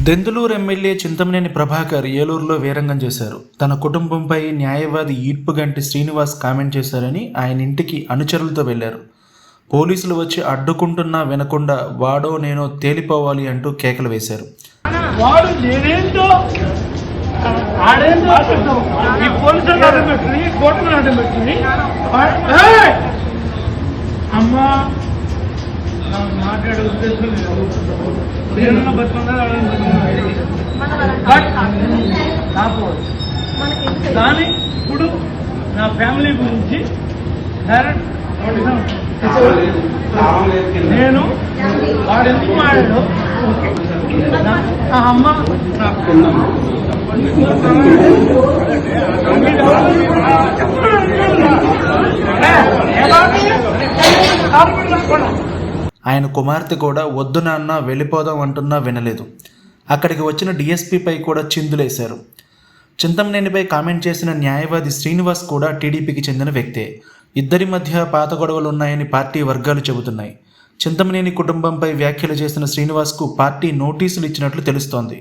Denduluru MLA Chintamaneni Prabhakar ఏలూరులో వీరంగం చేశారు. తన కుటుంబంపై న్యాయవాది ఈడ్పుగంటి శ్రీనివాస్ కామెంట్ చేశారని ఆయన ఇంటికి అనుచరులతో వెళ్లారు. పోలీసులు వచ్చి అడ్డుకుంటున్నా వినకుండా వాడో నేనో తేలిపోవాలి అంటూ కేకలు వేశారు. అమ్మా మాట్లాడే ఉద్దేశం లేదు. కానీ ఇప్పుడు నా ఫ్యామిలీ గురించి డైరెక్ట్ నేను వాడు ఎందుకు మాడాడు అమ్మ ఆయన కుమార్తె కూడా వద్దు నాన్న వెళ్ళిపోదాం అంటున్నా వినలేదు. అక్కడికి వచ్చిన డిఎస్పీపై కూడా చిందులేశారు. చింతమనేనిపై కామెంట్ చేసిన న్యాయవాది శ్రీనివాస్ కూడా టీడీపీకి చెందిన వ్యక్తే. ఇద్దరి మధ్య పాత గొడవలు ఉన్నాయని పార్టీ వర్గాలు చెబుతున్నాయి. చింతమనేని కుటుంబంపై వ్యాఖ్యలు చేసిన శ్రీనివాస్కు పార్టీ నోటీసులు ఇచ్చినట్లు తెలుస్తోంది.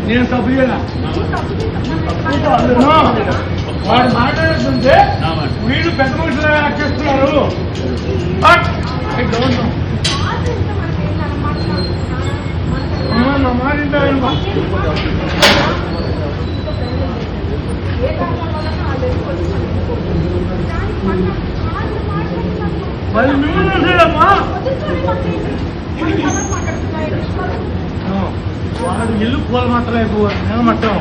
నేను సభ్యులా వాడు మాట్లాడుతుంటే వీళ్ళు పెద్ద మనుషులు చేస్తున్నారు. నా మాట మరి నువ్వు వాడు ఇల్లు పూల మాత్రమైపోవాలి. నేను మట్టం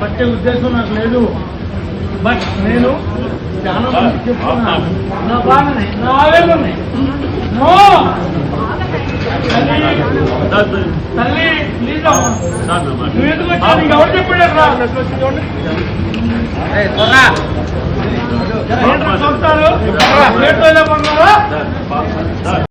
పట్టే ఉద్దేశం నాకు లేదు. బట్ నేను చాలా మంది చెప్తున్నా నా బాధని నా ఆవేదనని తల్లి ప్లీజ్ నువ్వు ఎందుకు వచ్చావు? నీకు ఎవరు చెప్పాడు రా చూస్తారు